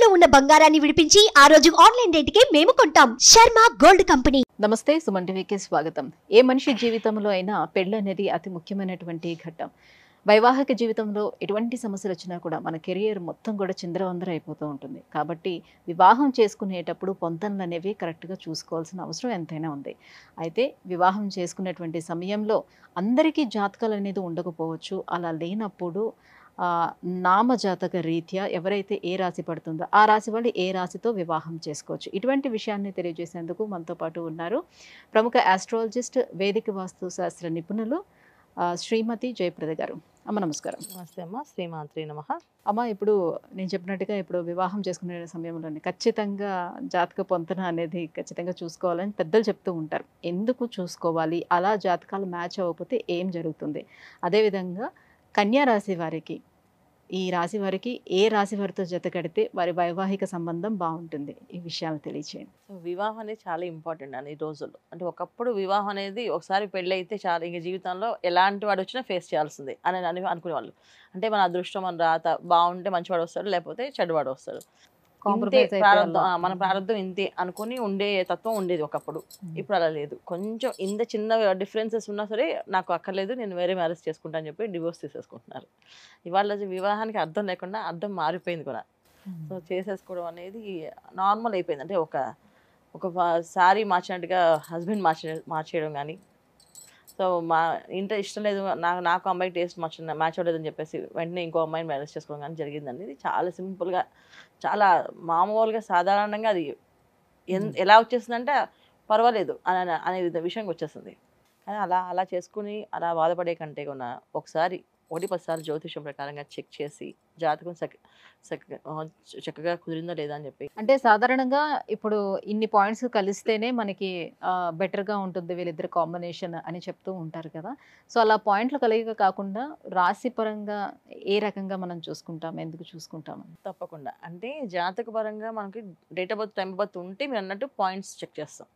తాకట్టులో ఉన్న బంగారాన్ని విడిపించి ఆ రోజు ఆన్లైన్ రేటుకే మేము కొంటాం. Sharma gold company. నమస్తే, సుమన్ టీవీకి స్వాగతం. ఏ మనిషి జీవితంలో అయినా పెళ్లి అనేది అతి ముఖ్యమైనటువంటి ఘట్టం. వైవాహిక జీవితంలో ఎటువంటి సమస్యలు వచ్చినా కూడా మన కెరియర్ మొత్తం కూడా చిందరవందర అయిపోతూ ఉంటుంది. కాబట్టి వివాహం చేసుకునేటప్పుడు పొంతనలు అనేవి కరెక్ట్గా చూసుకోవాల్సిన అవసరం ఎంతైనా ఉంది. అయితే వివాహం చేసుకునేటువంటి సమయంలో అందరికీ జాతకాలు అనేది ఉండకపోవచ్చు. అలా లేనప్పుడు నామజాతక రీత్యా ఎవరైతే ఏ రాశి పడుతుందో ఆ రాశి వాళ్ళు ఏ రాశితో వివాహం చేసుకోవచ్చు. ఇటువంటి విషయాన్ని తెలియజేసేందుకు మనతో పాటు ఉన్నారు ప్రముఖ ఆస్ట్రాలజిస్ట్, వేదిక వాస్తు శాస్త్ర నిపుణులు శ్రీమతి జయప్రద గారు. అమ్మ నమస్కారం. నమస్తే అమ్మ. శ్రీమాత్రే నమః. అమ్మ, ఇప్పుడు నేను చెప్పినట్టుగా ఇప్పుడు వివాహం చేసుకునే సమయంలోనే ఖచ్చితంగా జాతక పొంతన అనేది ఖచ్చితంగా చూసుకోవాలని పెద్దలు చెప్తూ ఉంటారు. ఎందుకు చూసుకోవాలి? అలా జాతకాలు మ్యాచ్ అవ్వకపోతే ఏం జరుగుతుంది? అదేవిధంగా కన్యా రాశి వారికి, ఈ రాశి వారికి ఏ రాశి వారితో జత కడితే వారి వైవాహిక సంబంధం బాగుంటుంది? ఈ విషయాలు తెలియచేయండి. సో వివాహం అనేది చాలా ఇంపార్టెంట్ అండి ఈ రోజుల్లో. అంటే ఒకప్పుడు వివాహం అనేది ఒకసారి పెళ్ళి అయితే చాలా ఇంక జీవితంలో ఎలాంటి వాడు వచ్చినా ఫేస్ చేయాల్సిందే అని అనుకునేవాళ్ళు. అంటే మన అదృష్టం, మన రాత బాగుంటే మంచివాడు వస్తాడు, లేకపోతే చెడ్డవాడు వస్తాడు. ఇంతే ప్రారంభం, మన ప్రారంభం ఇంతే అనుకుని ఉండే తత్వం ఉండేది ఒకప్పుడు. ఇప్పుడు అలా లేదు. కొంచెం ఇంత చిన్న డిఫరెన్సెస్ ఉన్నా సరే నాకు అక్కర్లేదు, నేను వేరే మ్యారేజ్ చేసుకుంటా అని చెప్పి డివోర్స్ తీసేసుకుంటున్నారు. ఇవాళ వివాహానికి అర్థం లేకుండా అర్థం మారిపోయింది కూడా. సో చేసేసుకోవడం అనేది నార్మల్ అయిపోయింది. అంటే ఒక సారీ మార్చినట్టుగా హస్బెండ్ మార్చేయడం కానీ, సో మా ఇంట్లో ఇష్టం లేదు, నాకు అమ్మాయి టేస్ట్ మ్యాచ్ అవ్వలేదని చెప్పేసి వెంటనే ఇంకో అమ్మాయిని మ్యారేజ్ చేసుకోవడం కానీ జరిగిందండి. ఇది చాలా సింపుల్గా, చాలా మామూలుగా సాధారణంగా అది ఎలా వచ్చేస్తుందంటే పర్వాలేదు అనే విషయంకి వచ్చేస్తుంది. కానీ అలా చేసుకుని అలా బాధపడే కంటే కూడా ఒకసారి 1-10 సార్లు జ్యోతిషం ప్రకారంగా చెక్ చేసి జాతకం చక్కగా కుదిరిందా లేదా అని చెప్పి. అంటే సాధారణంగా ఇప్పుడు ఇన్ని పాయింట్స్ కలిస్తేనే మనకి బెటర్గా ఉంటుంది వీళ్ళిద్దరు కాంబినేషన్ అని చెప్తూ ఉంటారు కదా. సో అలా పాయింట్లు కలిగ కాకుండా రాశి పరంగా ఏ రకంగా మనం చూసుకుంటాం, ఎందుకు చూసుకుంటాం? తప్పకుండా. అంటే జాతక పరంగా మనకి date of birth, time of birth ఉంటే మీరు అన్నట్టు పాయింట్స్ చెక్ చేస్తాం.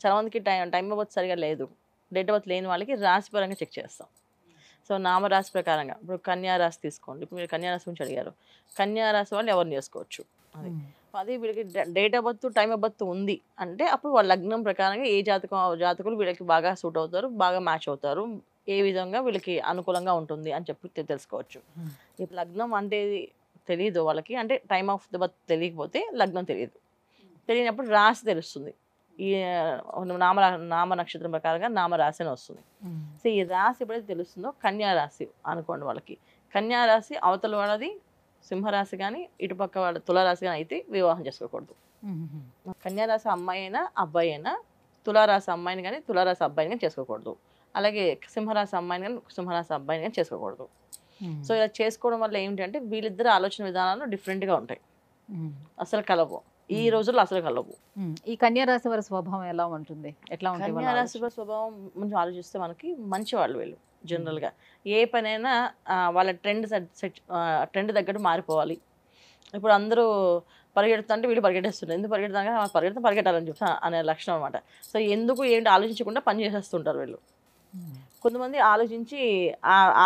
చాలా మందికి టైమ్ ఆఫ్ బర్త్ సరిగా లేదు, డేట్ ఆఫ్ బర్త్ లేని వాళ్ళకి రాశి పరంగా చెక్ చేస్తాం. సో నామరాశి ప్రకారంగా ఇప్పుడు కన్యా రాశి తీసుకోండి. ఇప్పుడు మీరు కన్యా రాశి గురించి అడిగారు. కన్యా రాశి వాళ్ళు ఎవరిని చేసుకోవచ్చు? అది వీళ్ళకి date of birth, time of birth ఉంది అంటే అప్పుడు వాళ్ళ లగ్నం ప్రకారంగా ఏ జాతకులు వీళ్ళకి బాగా సూట్ అవుతారు, బాగా మ్యాచ్ అవుతారు, ఏ విధంగా వీళ్ళకి అనుకూలంగా ఉంటుంది అని చెప్పి తెలుసుకోవచ్చు. ఇప్పుడు లగ్నం అంటే తెలియదు వాళ్ళకి, అంటే టైమ్ ఆఫ్ ద బర్త్ తెలియకపోతే లగ్నం తెలియనప్పుడు రాశి తెలుస్తుంది. ఈ నామ నక్షత్రం ప్రకారంగా నామరాశి అని వస్తుంది. సో ఈ రాశి ఎప్పుడైతే తెలుస్తుందో కన్యా రాశి అనుకోండి. వాళ్ళకి కన్యా రాశి అవతల వాళ్ళది సింహరాశి కానీ ఇటుపక్క వాళ్ళ తులారాశి కానీ అయితే వివాహం చేసుకోకూడదు. కన్యా రాశి అమ్మాయి అయినా అబ్బాయి అయినా తులారాశి అమ్మాయిని కానీ తులారాశి అబ్బాయిని కానీ చేసుకోకూడదు. అలాగే సింహరాశి అమ్మాయిని కానీ సింహరాశి అబ్బాయిని కానీ చేసుకోకూడదు. సో ఇలా చేసుకోవడం వల్ల ఏమిటంటే వీళ్ళిద్దరు ఆలోచన విధానాలు డిఫరెంట్గా ఉంటాయి, అసలు కలవు. ఈ రోజుల్లో అసలు కలవు. ఈ కన్యా రాశి వారి స్వభావం ఎలా ఉంటుంది? కన్యా రాశి వారి స్వభావం ముందు ఆలోచిస్తే మనకి మంచి వాళ్ళు వీళ్ళు. జనరల్గా ఏ పనైనా వాళ్ళ ట్రెండ్ తగ్గట్టు మారిపోవాలి. ఇప్పుడు అందరూ పరిగెడుతుంటే వీళ్ళు పరిగెట్టేస్తున్నారు. ఎందుకు పరిగెట్టాలని చెప్పి అనే లక్షణం అనమాట. సో ఎందుకు ఏంటి ఆలోచించకుండా పని చేసేస్తుంటారు వీళ్ళు. కొంతమంది ఆలోచించి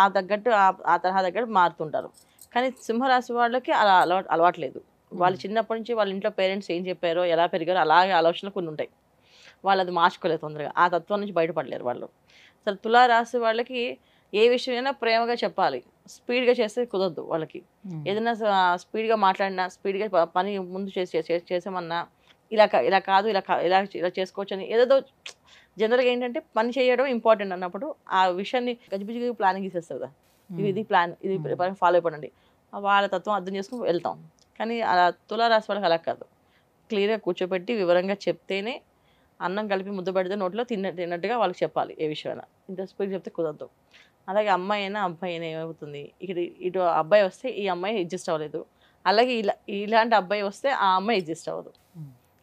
ఆ తగ్గట్టు ఆ తరహా తగ్గట్టు మారుతుంటారు. కానీ సింహరాశి వాళ్ళకి అలా అలవాట్లేదు. వాళ్ళు చిన్నప్పటి నుంచి వాళ్ళ ఇంట్లో పేరెంట్స్ ఏం చెప్పారో, ఎలా పెరిగారో అలాగే ఆలోచనలు కొన్ని ఉంటాయి. వాళ్ళు అది మార్చుకోలేదు తొందరగా, ఆ తత్వం నుంచి బయటపడలేరు వాళ్ళు. అసలు తులారాశి వాళ్ళకి ఏ విషయమైనా ప్రేమగా చెప్పాలి, స్పీడ్గా చేస్తే కుదరదు వాళ్ళకి. ఏదైనా స్పీడ్గా మాట్లాడినా, స్పీడ్గా పని ముందు చేసామన్నా ఇలా కాదు ఇలా చేసుకోవచ్చు అని ఏదో జనరల్గా ఏంటంటే పని చేయడం ఇంపార్టెంట్ అన్నప్పుడు ఆ విషయాన్ని గజిబిజిగా ప్లానింగ్ ఇచ్చేస్తుంది కదా. ఇది ప్లాన్, ఇది ఫాలో అయిపోండి, వాళ్ళ తత్వం అర్థం చేసుకుని వెళ్తాం. కానీ అలా తులారాశి వాళ్ళకి అలా కాదు. క్లియర్గా కూర్చోబెట్టి వివరంగా చెప్తేనే, అన్నం కలిపి ముద్ద పెడితే నోట్లో తిన్నట్టుగా వాళ్ళకి చెప్పాలి ఏ విషయమైనా. ఇంత స్పీడ్ చెప్తే కుదరదు. అలాగే అమ్మాయి అయినా అబ్బాయి అయినా ఏమవుతుంది, ఇటు అబ్బాయి వస్తే ఈ అమ్మాయి అడ్జస్ట్ అవ్వలేదు, అలాగే ఇలాంటి అబ్బాయి వస్తే ఆ అమ్మాయి అడ్జస్ట్ అవ్వదు.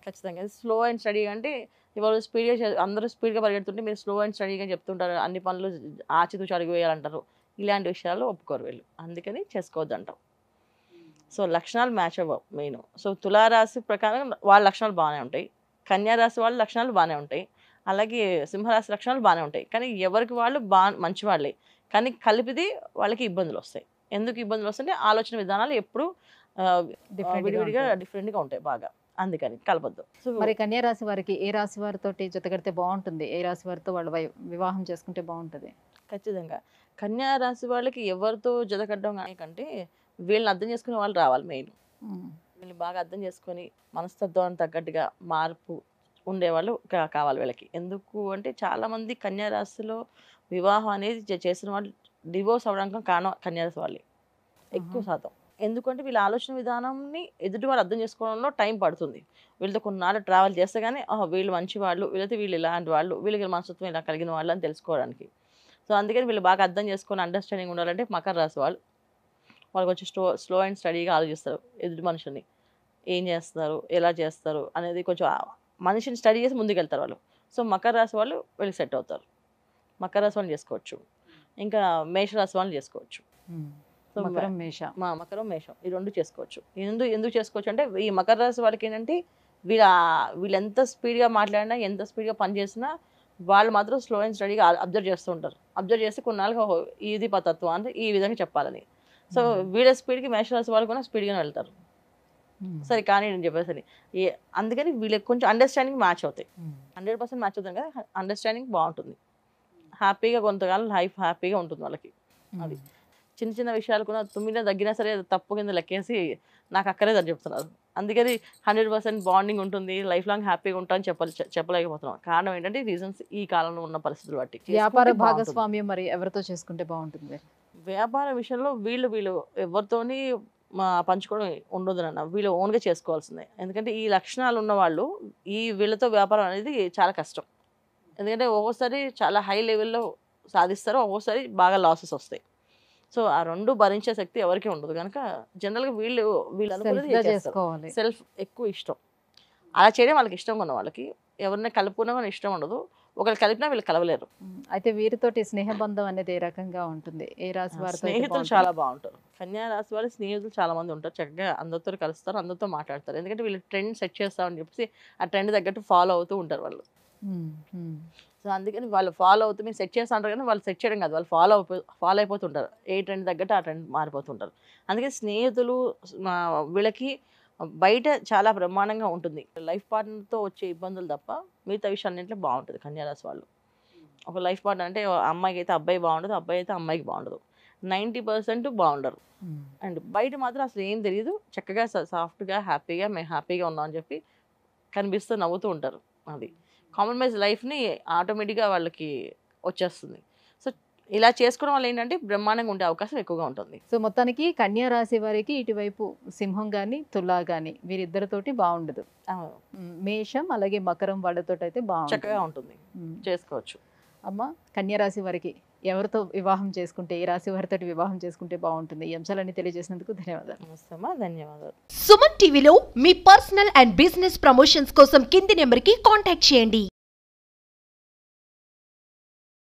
ఖచ్చితంగా స్లో అండ్ స్టడీగా, అంటే ఇవాళ స్పీడ్గా అందరూ స్పీడ్గా పరిగెడుతుంటే మీరు స్లో అండ్ స్టడీగా చెప్తుంటారు, అన్ని పనులు ఆచితూచి అడుగు వేయాలంటారు. ఇలాంటి విషయాలు ఒప్పుకోరు వీళ్ళు, అందుకని చేసుకోవద్దు అంటాం. సో లక్షణాలు మ్యాచ్ అవ్వవు మెయిన్. సో తులారాశి ప్రకారం వాళ్ళ లక్షణాలు బాగానే ఉంటాయి, కన్యా రాశి వాళ్ళ లక్షణాలు బాగానే ఉంటాయి, అలాగే సింహరాశి లక్షణాలు బాగానే ఉంటాయి. కానీ ఎవరికి వాళ్ళు మంచి వాళ్ళే, కానీ కలిపిది వాళ్ళకి ఇబ్బందులు వస్తాయి. ఎందుకు ఇబ్బందులు వస్తాయంటే ఆలోచన విధానాలు ఎప్పుడు విడివిడిగా డిఫరెంట్గా ఉంటాయి బాగా, అందుకని కలపద్దు. సో మరి కన్యా రాశి వారికి ఏ రాశి వారితో జతకడితే బాగుంటుంది, ఏ రాశి వారితో వాళ్ళు వివాహం చేసుకుంటే బాగుంటుంది? ఖచ్చితంగా కన్యా రాశి వాళ్ళకి ఎవరితో జతకట్టడం కంటే వీళ్ళని అర్థం చేసుకునే వాళ్ళు రావాలి మెయిన్. వీళ్ళని బాగా అర్థం చేసుకొని మనస్తత్వానికి తగ్గట్టుగా మార్పు ఉండేవాళ్ళు కావాలి వీళ్ళకి. ఎందుకు అంటే చాలామంది కన్యా రాశిలో వివాహం అనేది చేసిన వాళ్ళు డివోర్స్ అవ్వడానికి కారణం కన్యా రాశి వాళ్ళే ఎక్కువ శాతం. ఎందుకంటే వీళ్ళ ఆలోచన విధానాన్ని ఎదుటి వాళ్ళు అర్థం చేసుకోవడంలో టైం పడుతుంది. వీళ్ళతో కొన్నాళ్ళు ట్రావెల్ చేస్తే కానీ వీళ్ళు మంచి వాళ్ళు, వీళ్ళైతే వీళ్ళు ఇలాంటి వాళ్ళు, వీళ్ళకి మనస్తత్వం ఇలా కలిగిన వాళ్ళు అని తెలుసుకోవడానికి. సో అందుకని వీళ్ళు బాగా అర్థం చేసుకొని అండర్స్టాండింగ్ ఉండాలంటే మకర రాశి వాళ్ళు కొంచెం స్లో అండ్ స్టడీగా ఆలోచిస్తారు. ఎదుటి మనుషుల్ని ఏం చేస్తారు, ఎలా చేస్తారు అనేది కొంచెం మనిషిని స్టడీ చేసి ముందుకెళ్తారు వాళ్ళు. సో మకర రాశి వాళ్ళు వీళ్ళకి సెట్ అవుతారు. మకర రాశి వాళ్ళని చేసుకోవచ్చు, ఇంకా మేషరాశి వాళ్ళని చేసుకోవచ్చు. సో మకరం మేషం ఈ రెండు చేసుకోవచ్చు. ఎందుకు చేసుకోవచ్చు అంటే ఈ మకర రాశి వాళ్ళకి ఏంటంటే వీళ్ళు ఎంత స్పీడ్గా మాట్లాడినా, ఎంత స్పీడ్గా పనిచేసినా వాళ్ళు మాత్రం స్లో అండ్ స్టడీగా అబ్జర్వ్ చేస్తూ ఉంటారు. అబ్జర్వ్ చేసి కొన్నాళ్ళకి ఇది పతత్వం అంటే ఈ విధంగా చెప్పాలని. సో వీళ్ళ స్పీడ్కి మేషరాశి వాళ్ళు కూడా స్పీడ్గానే వెళ్తారు. సరే కానీ నేను చెప్పేసరి అందుకని వీళ్ళకి కొంచెం అండర్స్టాండింగ్ మ్యాచ్ అవుతాయి. 100% మ్యాచ్ అవుతాయి కదా, అండర్స్టాండింగ్ బాగుంటుంది. హ్యాపీగా కొంతకాలం లైఫ్ హ్యాపీగా ఉంటుంది వాళ్ళకి. అది చిన్న చిన్న విషయాలు కూడా తుమ్మినా తగ్గినా సరే తప్పు కింద లెక్కేసి నాకు అక్కర్లేదని చెప్తున్నారు. అందుకని 100% బాండింగ్ ఉంటుంది, లైఫ్ లాంగ్ హ్యాపీగా ఉంటా అని చెప్పలేకపోతున్నాం. కారణం ఏంటంటే రీజన్స్ ఈ కాలంలో ఉన్న పరిస్థితులు బట్టి. వ్యాపార భాగస్వామ్యం మరి ఎవరితో చేసుకుంటే బాగుంటుంది? వ్యాపార విషయంలో వీళ్ళు ఎవరితోని పంచుకోవడం ఉండదు అన్న, వీళ్ళు ఓన్గా చేసుకోవాల్సిందే. ఎందుకంటే ఈ లక్షణాలు ఉన్న వాళ్ళు వీళ్ళతో వ్యాపారం అనేది చాలా కష్టం. ఎందుకంటే ఒక్కోసారి చాలా హై లెవెల్లో సాధిస్తారు, ఒక్కోసారి బాగా లాసెస్ వస్తాయి. సో ఆ రెండు భరించే శక్తి ఎవరికి ఉండదు కనుక జనరల్గా వీళ్ళు అనుకున్నది సెల్ఫ్ ఎక్కువ ఇష్టం. అలా చేయడం వాళ్ళకి ఇష్టం ఉన్న వాళ్ళకి. ఎవరిని కలుపుకున్నా కానీ ఇష్టం ఉండదు, ఒకరు కలిపినా వీళ్ళు కలవలేరు. అయితే వీరితోటి స్నేహబంధం అనేది ఏ రకంగా ఉంటుంది? ఏ రాశి వారి స్నేహితులు చాలా బాగుంటారు. కన్యా రాశి వాళ్ళ స్నేహితులు చాలా మంది ఉంటారు, చక్కగా అందరితో కలుస్తారు, అందరితో మాట్లాడతారు. ఎందుకంటే వీళ్ళు ట్రెండ్ సెట్ చేస్తామని చెప్పేసి ఆ ట్రెండ్ తగ్గట్టు ఫాలో అవుతూ ఉంటారు వాళ్ళు. సో అందుకని వాళ్ళు ఫాలో అవుతూ మీరు సెట్ చేస్తా ఉంటారు, కానీ వాళ్ళు సెట్ చేయడం కాదు, వాళ్ళు ఫాలో అయిపోతుంటారు. ఏ ట్రెండ్ తగ్గట్టు ఆ ట్రెండ్ మారిపోతుంటారు. అందుకని స్నేహితులు వీళ్ళకి బయట చాలా బ్రహ్మాండంగా ఉంటుంది. లైఫ్ పార్ట్నర్తో వచ్చే ఇబ్బందులు తప్ప మిగతా విషయాలన్నింటిలో బాగుంటుంది కన్యారాశి వాళ్ళు. ఒక లైఫ్ పార్ట్నర్ అంటే అమ్మాయికి అయితే అబ్బాయి బాగుండదు, అబ్బాయి అయితే అమ్మాయికి బాగుండదు, 90% బాగుండరు. అండ్ బయట మాత్రం అసలు ఏం తెలియదు, చక్కగా సాఫ్ట్గా హ్యాపీగా మేము హ్యాపీగా ఉన్నాం అని చెప్పి కనిపిస్తూ నవ్వుతూ ఉంటారు. అది కాంప్రమైజ్ లైఫ్ని ఆటోమేటిక్గా వాళ్ళకి వచ్చేస్తుంది. సో ఇలా చేసుకోవడం వల్ల ఏంటంటే బ్రహ్మాండంగా ఉండే అవకాశం ఎక్కువగా ఉంటుంది. సో మొత్తానికి కన్యా రాశి వారికి ఇటువైపు సింహం కానీ తులా కానీ వీరిద్దరితోటి బాగుండదు. మేషం అలాగే మకరం వాళ్ళతో అయితే చక్కగా ఉంటుంది, చేసుకోవచ్చు. అమ్మ, కన్యా రాశి వారికి ఎవరితో వివాహం చేసుకుంటే, ఏ రాశి వారితో వివాహం చేసుకుంటే బాగుంటుంది, ఈ అంశాలన్నీ తెలియజేసినందుకు ధన్యవాదాలు. ధన్యవాదాలు. సుమన్ టీవీలో మీ పర్సనల్ అండ్ బిజినెస్ ప్రమోషన్స్ కోసం కింది నెంబర్కి కాంటాక్ట్ చేయండి.